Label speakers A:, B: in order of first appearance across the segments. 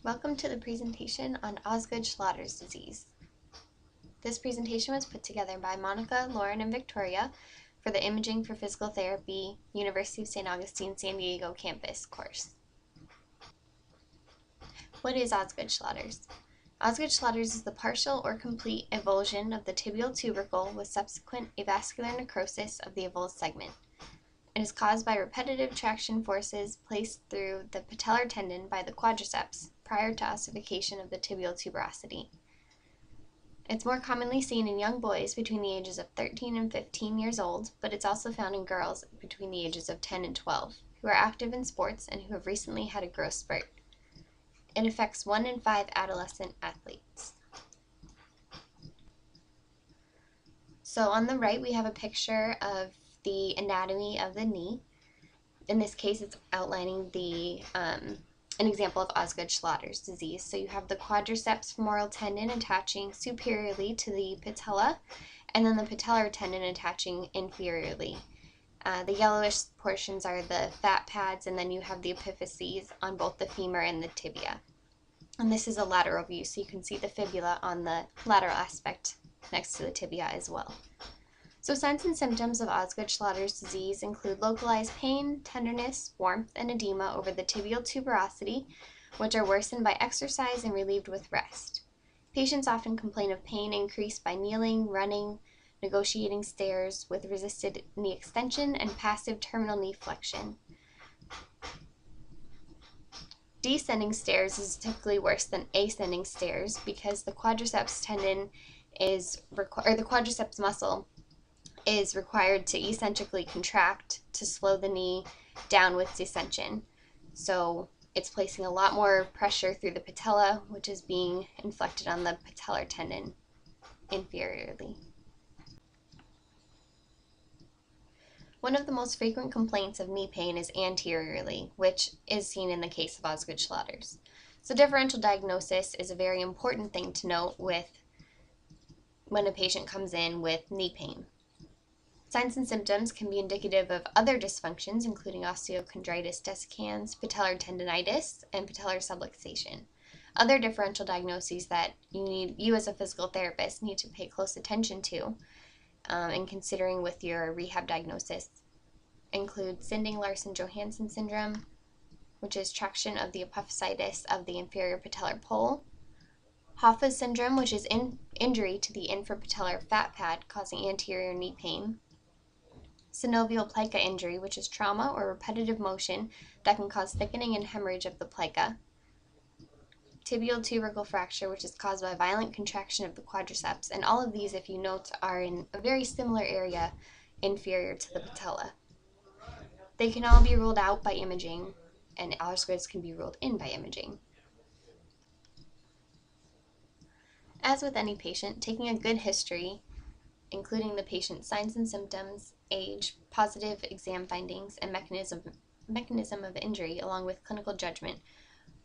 A: Welcome to the presentation on Osgood-Schlatter's disease. This presentation was put together by Monica, Lauren, and Victoria for the Imaging for Physical Therapy, University of St. Augustine, San Diego campus course. What is Osgood-Schlatter's? Osgood-Schlatter's is the partial or complete avulsion of the tibial tubercle with subsequent avascular necrosis of the avulsed segment. It is caused by repetitive traction forces placed through the patellar tendon by the quadriceps prior to ossification of the tibial tuberosity. It's more commonly seen in young boys between the ages of 13 and 15 years old, but it's also found in girls between the ages of 10 and 12 who are active in sports and who have recently had a growth spurt. It affects 1 in 5 adolescent athletes. So on the right, we have a picture of the anatomy of the knee. In this case, it's outlining an example of Osgood-Schlatter's disease. So you have the quadriceps femoral tendon attaching superiorly to the patella, and then the patellar tendon attaching inferiorly. The yellowish portions are the fat pads, and then you have the epiphyses on both the femur and the tibia. And this is a lateral view, so you can see the fibula on the lateral aspect next to the tibia as well. So signs and symptoms of Osgood-Schlatter's disease include localized pain, tenderness, warmth, and edema over the tibial tuberosity, which are worsened by exercise and relieved with rest. Patients often complain of pain increased by kneeling, running, negotiating stairs with resisted knee extension, and passive terminal knee flexion. Descending stairs is typically worse than ascending stairs because the quadriceps tendon the quadriceps muscle is required to eccentrically contract to slow the knee down with descension. So it's placing a lot more pressure through the patella, which is being inflicted on the patellar tendon inferiorly. One of the most frequent complaints of knee pain is anteriorly, which is seen in the case of Osgood-Schlatter's. So differential diagnosis is a very important thing to note when a patient comes in with knee pain. Signs and symptoms can be indicative of other dysfunctions, including osteochondritis dissecans, patellar tendinitis, and patellar subluxation. Other differential diagnoses that you as a physical therapist need to pay close attention to in considering with your rehab diagnosis include Sinding-Larsen-Johansson syndrome, which is traction of the epiphysitis of the inferior patellar pole, Hoffa's syndrome, which is injury to the infrapatellar fat pad causing anterior knee pain, synovial plica injury, which is trauma or repetitive motion that can cause thickening and hemorrhage of the plica, tibial tubercle fracture, which is caused by violent contraction of the quadriceps, and all of these, if you note, are in a very similar area inferior to the patella. They can all be ruled out by imaging, and Osgood's can be ruled in by imaging. As with any patient, taking a good history, including the patient's signs and symptoms, age, positive exam findings, and mechanism of injury, along with clinical judgment,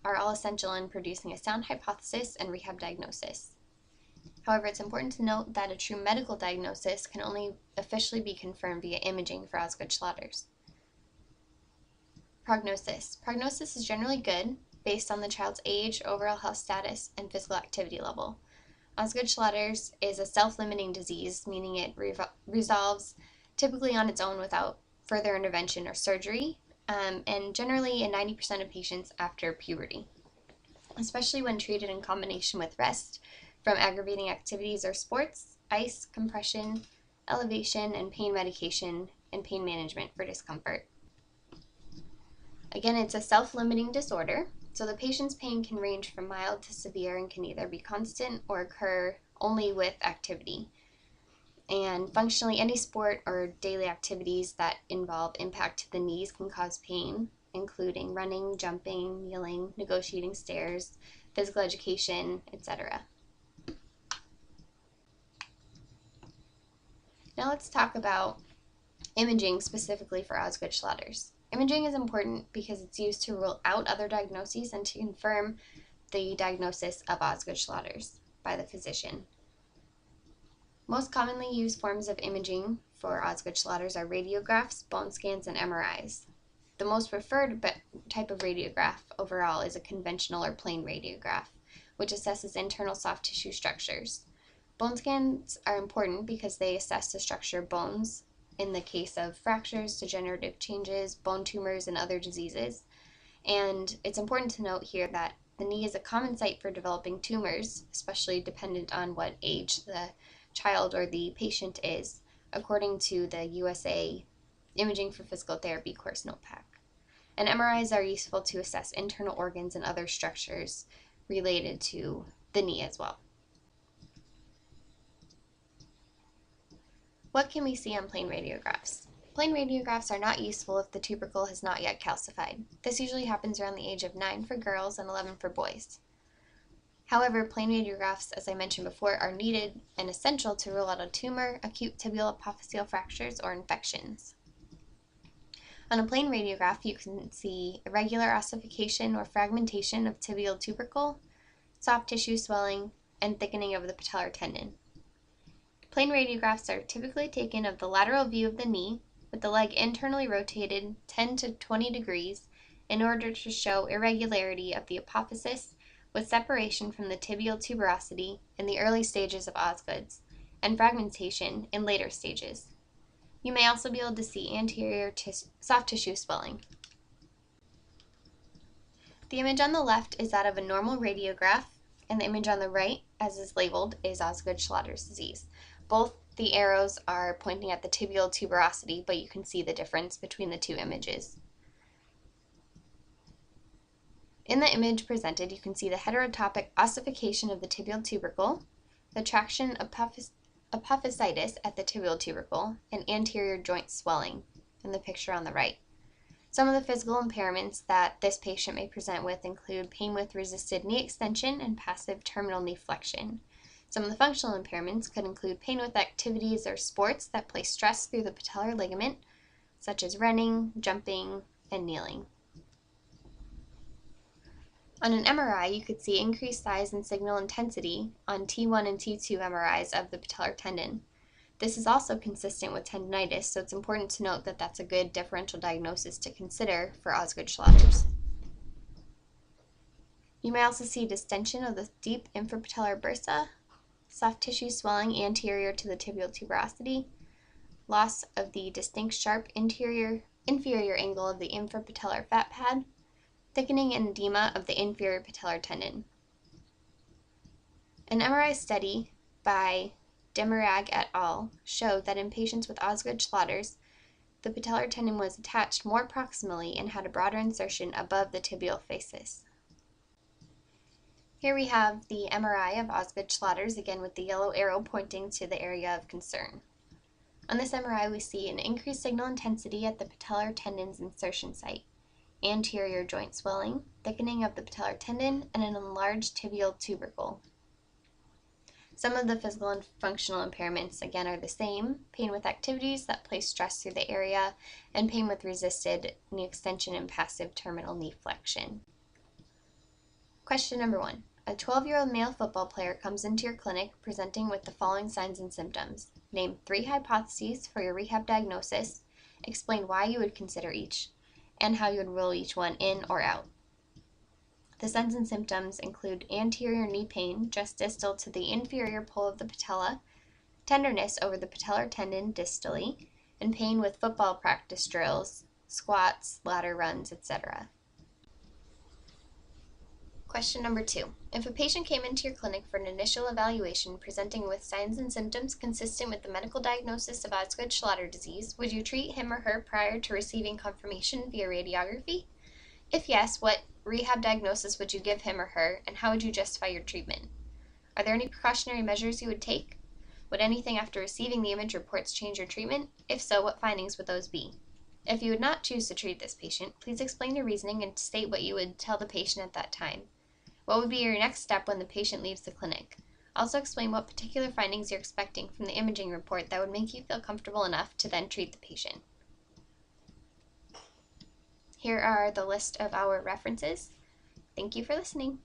A: are all essential in producing a sound hypothesis and rehab diagnosis. However, it's important to note that a true medical diagnosis can only officially be confirmed via imaging for Osgood-Schlatter's. Prognosis. Prognosis is generally good based on the child's age, overall health status, and physical activity level. Osgood-Schlatter's is a self-limiting disease, meaning it resolves typically on its own without further intervention or surgery, and generally in 90% of patients after puberty, especially when treated in combination with rest from aggravating activities or sports, ice, compression, elevation, and pain medication and pain management for discomfort. Again, it's a self-limiting disorder, so the patient's pain can range from mild to severe and can either be constant or occur only with activity. And functionally, any sport or daily activities that involve impact to the knees can cause pain, including running, jumping, kneeling, negotiating stairs, physical education, etc. Now let's talk about imaging specifically for Osgood-Schlatter's. Imaging is important because it's used to rule out other diagnoses and to confirm the diagnosis of Osgood-Schlatter's by the physician. Most commonly used forms of imaging for Osgood-Schlatter's are radiographs, bone scans, and MRIs. The most preferred type of radiograph overall is a conventional or plain radiograph, which assesses internal soft tissue structures. Bone scans are important because they assess the structure of bones in the case of fractures, degenerative changes, bone tumors, and other diseases. And it's important to note here that the knee is a common site for developing tumors, especially dependent on what age the child or the patient is, according to the USA Imaging for Physical Therapy course note pack. And MRIs are useful to assess internal organs and other structures related to the knee as well. What can we see on plain radiographs? Plain radiographs are not useful if the tubercle has not yet calcified. This usually happens around the age of 9 for girls and 11 for boys. However, plain radiographs, as I mentioned before, are needed and essential to rule out a tumor, acute tibial apophyseal fractures, or infections. On a plain radiograph, you can see irregular ossification or fragmentation of tibial tubercle, soft tissue swelling, and thickening of the patellar tendon. Plain radiographs are typically taken of the lateral view of the knee, with the leg internally rotated 10 to 20 degrees in order to show irregularity of the apophysis with separation from the tibial tuberosity in the early stages of Osgood's and fragmentation in later stages. You may also be able to see anterior soft tissue swelling. The image on the left is that of a normal radiograph, and the image on the right, as is labeled, is Osgood-Schlatters disease. Both the arrows are pointing at the tibial tuberosity, but you can see the difference between the two images. In the image presented, you can see the heterotopic ossification of the tibial tubercle, the traction apophysitis at the tibial tubercle, and anterior joint swelling in the picture on the right. Some of the physical impairments that this patient may present with include pain with resisted knee extension and passive terminal knee flexion. Some of the functional impairments could include pain with activities or sports that place stress through the patellar ligament, such as running, jumping, and kneeling. On an MRI, you could see increased size and signal intensity on T1 and T2 MRIs of the patellar tendon. This is also consistent with tendinitis, so it's important to note that that's a good differential diagnosis to consider for Osgood-Schlatters. You may also see distension of the deep infrapatellar bursa, soft tissue swelling anterior to the tibial tuberosity, loss of the distinct sharp inferior angle of the infrapatellar fat pad, thickening and edema of the inferior patellar tendon. An MRI study by Demirag et al. Showed that in patients with Osgood-Schlatters, the patellar tendon was attached more proximally and had a broader insertion above the tibial fascia. Here we have the MRI of Osgood-Schlatters, again with the yellow arrow pointing to the area of concern. On this MRI, we see an increased signal intensity at the patellar tendon's insertion site, anterior joint swelling, thickening of the patellar tendon, and an enlarged tibial tubercle. Some of the physical and functional impairments, again, are the same: pain with activities that place stress through the area, and pain with resisted knee extension and passive terminal knee flexion. Question number 1. A 12-year-old male football player comes into your clinic presenting with the following signs and symptoms. Name 3 hypotheses for your rehab diagnosis, explain why you would consider each, and how you would rule each one in or out. The signs and symptoms include anterior knee pain just distal to the inferior pole of the patella, tenderness over the patellar tendon distally, and pain with football practice drills, squats, ladder runs, etc. Question number 2. If a patient came into your clinic for an initial evaluation presenting with signs and symptoms consistent with the medical diagnosis of Osgood-Schlatter disease, would you treat him or her prior to receiving confirmation via radiography? If yes, what rehab diagnosis would you give him or her, and how would you justify your treatment? Are there any precautionary measures you would take? Would anything after receiving the image reports change your treatment? If so, what findings would those be? If you would not choose to treat this patient, please explain your reasoning and state what you would tell the patient at that time. What would be your next step when the patient leaves the clinic? Also explain what particular findings you're expecting from the imaging report that would make you feel comfortable enough to then treat the patient. Here are the list of our references. Thank you for listening.